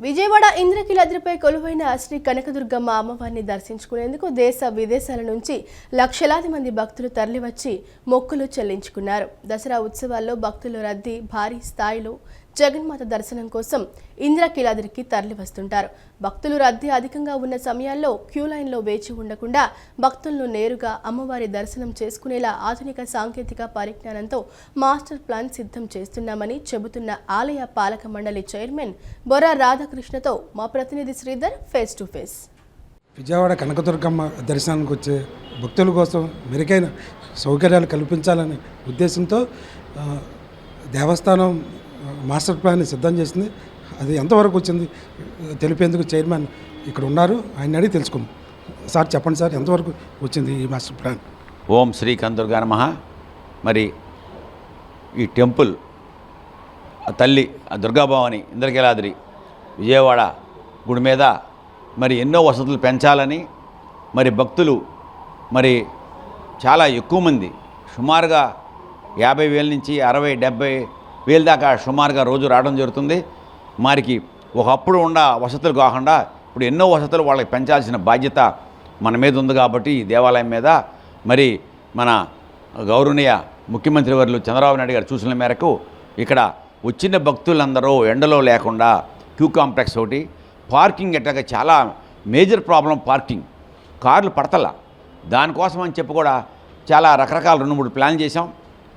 విజయవాడ ఇంద్రకీలాద్రిపై కొలువైన శ్రీ కనకదుర్గమ్మ అమ్మవారిని దర్శించుకునేందుకు దేశ విదేశాల నుంచి లక్షలాది మంది భక్తులు తరలివచ్చి మొక్కులు చెల్లించుకున్నారు. దసరా ఉత్సవాల్లో భక్తుల రద్దీ భారీ స్థాయిలో జగన్మాత దర్శనం కోసం ఇంద్రకీలాద్రికి తరలివస్తుంటారు. భక్తులు రద్దీ అధికంగా ఉన్న సమయాల్లో క్యూ లైన్లో వేచి ఉండకుండా భక్తులను నేరుగా అమ్మవారి దర్శనం చేసుకునేలా ఆధునిక సాంకేతిక పరిజ్ఞానంతో మాస్టర్ ప్లాన్ సిద్ధం చేస్తున్నామని చెబుతున్న ఆలయ పాలక మండలి చైర్మన్ బొర్రా రాధాకృష్ణతో మా ప్రతినిధి Sridhar face to face. Vijayawada Kanakadurgamma దర్శనానికి వచ్చే భక్తుల కోసం మెరుగైన సౌకర్యాలు కల్పించాలనే ఉద్దేశంతో దేవస్థానం మాస్టర్ ప్లాన్ సిద్ధం చేసింది. అది ఎంతవరకు వచ్చింది తెలిపేందుకు చైర్మన్ ఇక్కడ ఉన్నారు. ఆయన అడిగి తెలుసుకుందాం. సార్ చెప్పండి సార్, ఎంతవరకు వచ్చింది ఈ మాస్టర్ ప్లాన్? ఓం శ్రీ కనకదుర్గా నమః. మరి ఈ టెంపుల్ తల్లి దుర్గాభవాని ఇంద్రకీలాద్రి విజయవాడ గుడి మీద మరి ఎన్నో వసతులు పెంచాలని మరి భక్తులు మరి చాలా ఎక్కువ మంది సుమారుగా 50,000 నుంచి 60-70,000 దాకా సుమారుగా రోజు రావడం జరుగుతుంది. మరికి ఒకప్పుడు ఉన్న వసతులు కాకుండా ఇప్పుడు ఎన్నో వసతులు వాళ్ళకి పెంచాల్సిన బాధ్యత మన మీద ఉంది. కాబట్టి ఈ దేవాలయం మీద మరి మన గౌరవనీయ ముఖ్యమంత్రి వర్యులు చంద్రబాబు నాయుడు గారు సూచనల మేరకు ఇక్కడ వచ్చిన భక్తులందరూ ఎండలో లేకుండా క్యూ కాంప్లెక్స్ ఒకటి, పార్కింగ్ ఎట్టగా చాలా మేజర్ ప్రాబ్లం, పార్కింగ్ కార్లు పడతల. దానికోసం అని చెప్పి కూడా చాలా రకరకాల 2-3 ప్లాన్ చేసాం.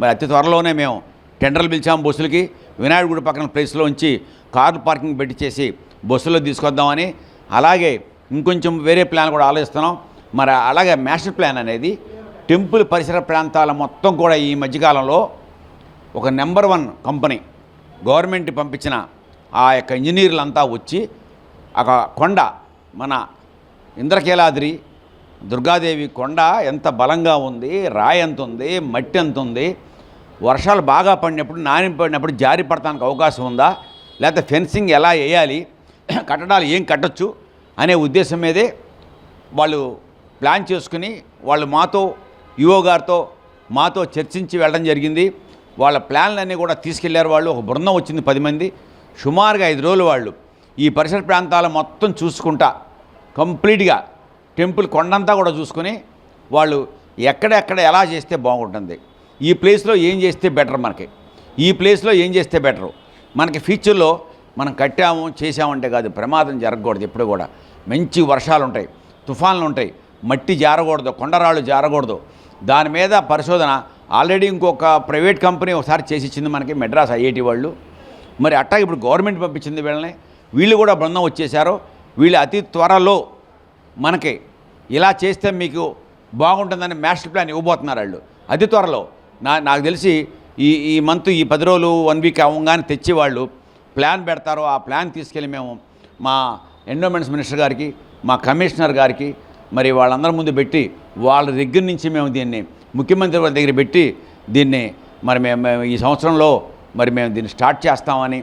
మరి అతి త్వరలోనే మేము టెండర్లు పిలిచాం బస్సులకి. వినాయకుడి గుడి పక్కన ప్లేస్లో ఉంచి కార్లు పార్కింగ్ పెట్టించేసి బస్సులో తీసుకొద్దామని, అలాగే ఇంకొంచెం వేరే ప్లాన్ కూడా ఆలోచిస్తున్నాం. మరి అలాగే మాస్టర్ ప్లాన్ అనేది టెంపుల్ పరిసర ప్రాంతాల మొత్తం కూడా ఈ మధ్యకాలంలో ఒక నెంబర్ 1 కంపెనీ గవర్నమెంట్ పంపించిన ఆ యొక్క ఇంజనీర్లంతా వచ్చి ఒక కొండ, మన ఇంద్రకీలాద్రి దుర్గాదేవి కొండ ఎంత బలంగా ఉంది, రాయి ఎంత ఉంది, మట్టి ఎంత ఉంది, వర్షాలు బాగా పడినప్పుడు పడినప్పుడు జారి పడటానికి అవకాశం ఉందా, లేకపోతే ఫెన్సింగ్ ఎలా వేయాలి, కట్టడాలు ఏం కట్టొచ్చు అనే ఉద్దేశం మీదే వాళ్ళు ప్లాన్ చేసుకుని వాళ్ళు మాతో ఈఓ గారితో మాతో చర్చించి వెళ్ళడం జరిగింది. వాళ్ళ ప్లాన్లన్నీ కూడా తీసుకెళ్లారు. వాళ్ళు ఒక బృందం వచ్చింది 10 మంది. సుమారుగా 5 రోజులు వాళ్ళు ఈ పరిసర ప్రాంతాలు మొత్తం చూసుకుంటా కంప్లీట్గా టెంపుల్ కొండంతా కూడా చూసుకొని వాళ్ళు ఎక్కడెక్కడ ఎలా చేస్తే బాగుంటుంది, ఈ ప్లేస్లో ఏం చేస్తే బెటర్, మనకి ఈ ప్లేస్లో ఏం చేస్తే బెటరు, మనకి ఫ్యూచర్లో మనం కట్టాము చేసామంటే కాదు, ప్రమాదం జరగకూడదు. ఎప్పుడు కూడా మంచి వర్షాలు ఉంటాయి, తుఫాన్లు ఉంటాయి, మట్టి జారకూడదు, కొండరాళ్ళు జారకూడదు. దాని మీద పరిశోధన ఆల్రెడీ ఇంకొక ప్రైవేట్ కంపెనీ ఒకసారి చేసి ఇచ్చింది మనకి, మెడ్రాస్ ఐఐటి వాళ్ళు. మరి అట్టా ఇప్పుడు గవర్నమెంట్ పంపించింది వీళ్ళని. వీళ్ళు కూడా బృందం వచ్చేసారు. వీళ్ళు అతి త్వరలో మనకి ఇలా చేస్తే మీకు బాగుంటుందని మాస్టర్ ప్లాన్ ఇవ్వబోతున్నారు వాళ్ళు అతి త్వరలో. నాకు తెలిసి ఈ మంత్ ఈ 10 రోజులు 1 వీక్ అవ్వగానే తెచ్చి వాళ్ళు ప్లాన్ పెడతారు. ఆ ప్లాన్ తీసుకెళ్ళి మేము మా ఎన్విరాన్మెంట్స్ మినిస్టర్ గారికి, మా కమిషనర్ గారికి మరి వాళ్ళందరి ముందు పెట్టి వాళ్ళ దగ్గర నుంచి మేము దీన్ని ముఖ్యమంత్రి వారి దగ్గర పెట్టి దీన్ని మరి మేము ఈ సంవత్సరంలో మరి మేము దీన్ని స్టార్ట్ చేస్తామని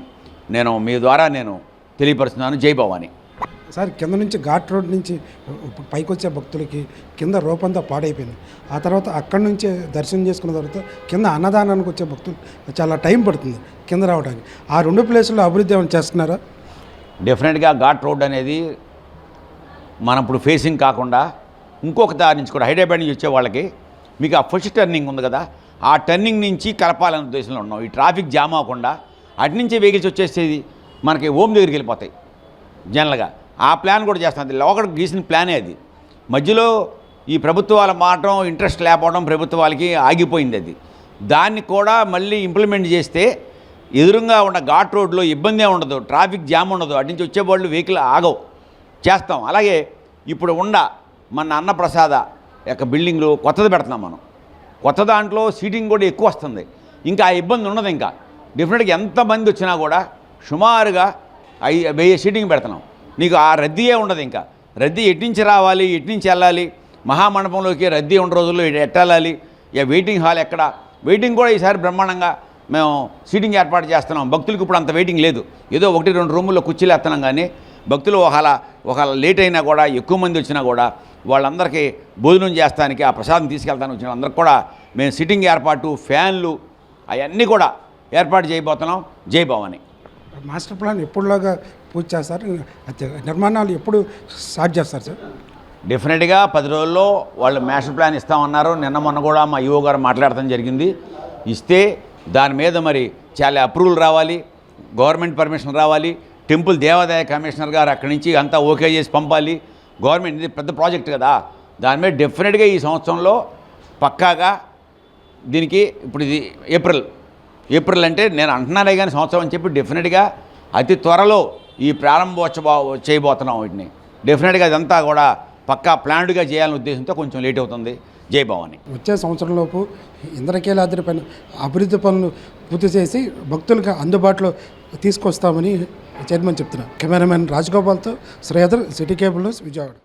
నేను మీ ద్వారా నేను తెలియపరుస్తున్నాను. జై భవాని. సార్, కింద నుంచి ఘాట్ రోడ్ నుంచి పైకి వచ్చే భక్తులకి కింద రూపంతా పాడైపోయింది. ఆ తర్వాత అక్కడి నుంచే దర్శనం చేసుకున్న తర్వాత కింద అన్నదానానికి వచ్చే భక్తులు చాలా టైం పడుతుంది కింద రావడానికి. ఆ 2 ప్లేసుల్లో అభివృద్ధి ఏమైనా చేస్తున్నారా? డెఫినెట్గా ఘాట్ రోడ్ అనేది మనం ఇప్పుడు ఫేసింగ్ కాకుండా ఇంకొక దారి నుంచి కూడా హైదరాబాద్ నుంచి వచ్చే వాళ్ళకి మీకు ఆ ఫస్ట్ టర్నింగ్ ఉంది కదా, ఆ టర్నింగ్ నుంచి కలపాలనే ఉద్దేశంలో ఉన్నాం. ఈ ట్రాఫిక్ జామ్ అవ్వకుండా అటు నుంచి వెహికల్స్ వచ్చేసేది మనకి ఓం దగ్గరికి వెళ్ళిపోతాయి జనరల్గా. ఆ ప్లాన్ కూడా చేస్తుంది. లోకల్ గీసిన ప్లానే అది. మధ్యలో ఈ ప్రభుత్వాల మాటం ఇంట్రెస్ట్ లేకపోవడం ప్రభుత్వాలకి ఆగిపోయింది. అది దాన్ని కూడా మళ్ళీ ఇంప్లిమెంట్ చేస్తే ఎదురుగా ఉన్న ఘాట్ రోడ్లో ఇబ్బంది ఉండదు, ట్రాఫిక్ జామ్ ఉండదు, అటు నుంచి వచ్చేవాళ్ళు వెహికల్ ఆగవు చేస్తాం. అలాగే ఇప్పుడు మన అన్నప్రసాద యొక్క బిల్డింగ్లు కొత్తది పెడుతున్నాం మనం. కొత్త దాంట్లో సీటింగ్ కూడా ఎక్కువ వస్తుంది. ఇంకా ఆ ఇబ్బంది ఉండదు. ఇంకా డెఫినెట్గా ఎంతమంది వచ్చినా కూడా సుమారుగా 1000 సీటింగ్ పెడుతున్నాం. నీకు ఆ రద్దీయే ఉండదు. ఇంకా రద్దీ ఎట్నుంచి రావాలి, ఎట్నుంచి వెళ్ళాలి, మహామండపంలోకి రద్దీ ఉన్న రోజుల్లో ఎట్టెళ్ళాలి, వెయిటింగ్ హాల్ ఎక్కడ, వెయిటింగ్ కూడా ఈసారి బ్రహ్మాండంగా మేము సీటింగ్ ఏర్పాటు చేస్తున్నాం. భక్తులకు ఇప్పుడు అంత వెయిటింగ్ లేదు. ఏదో 1-2 రూముల్లో కుర్చీలు వేస్తున్నాం. కానీ భక్తులు ఒకవేళ లేట్ అయినా కూడా ఎక్కువ మంది వచ్చినా కూడా వాళ్ళందరికీ భోజనం చేస్తానికి ఆ ప్రసాదం తీసుకెళ్తానికి వచ్చిన అందరికి కూడా మేము సిట్టింగ్ ఏర్పాటు, ఫ్యాన్లు అవన్నీ కూడా ఏర్పాటు చేయబోతున్నాం. జై భవాని. మాస్టర్ ప్లాన్ ఎప్పుడులాగా పూజ చేస్తారు. నిర్మాణాలు ఎప్పుడు స్టార్ట్ చేస్తారు సార్? డెఫినెట్గా 10 రోజుల్లో వాళ్ళు మాస్టర్ ప్లాన్ ఇస్తామన్నారు. నిన్న మొన్న కూడా మా ఈఓ గారు మాట్లాడటం జరిగింది. ఇస్తే దాని మీద మరి చాలా అప్రూవల్ రావాలి, గవర్నమెంట్ పర్మిషన్ రావాలి, టెంపుల్ దేవాదాయ కమిషనర్ గారు అక్కడి నుంచి అంతా ఓకే చేసి పంపాలి. గవర్నమెంట్ ఇది పెద్ద ప్రాజెక్ట్ కదా, దాని మీద డెఫినెట్గా ఈ సంవత్సరంలో పక్కాగా దీనికి ఇప్పుడు ఇది ఏప్రిల్ అంటే నేను అంటున్నానే కానీ సంవత్సరం అని చెప్పి డెఫినెట్గా అతి త్వరలో ఈ ప్రారంభోత్సవ చేయబోతున్నాం. వీటిని డెఫినెట్గా అదంతా కూడా పక్కా ప్లాన్డ్గా చేయాలనే ఉద్దేశంతో కొంచెం లేట్ అవుతుంది. జై భవాని. వచ్చే సంవత్సరంలోపు ఇంద్రకీలాద్రి పైన అభివృద్ధి పనులు పూర్తి చేసి భక్తులకు అందుబాటులో తీసుకొస్తామని చైర్మన్ చెప్తున్నారు. కెమెరామెన్ రాజగోపాల్తో Sridhar, city cable news, Vijayawada.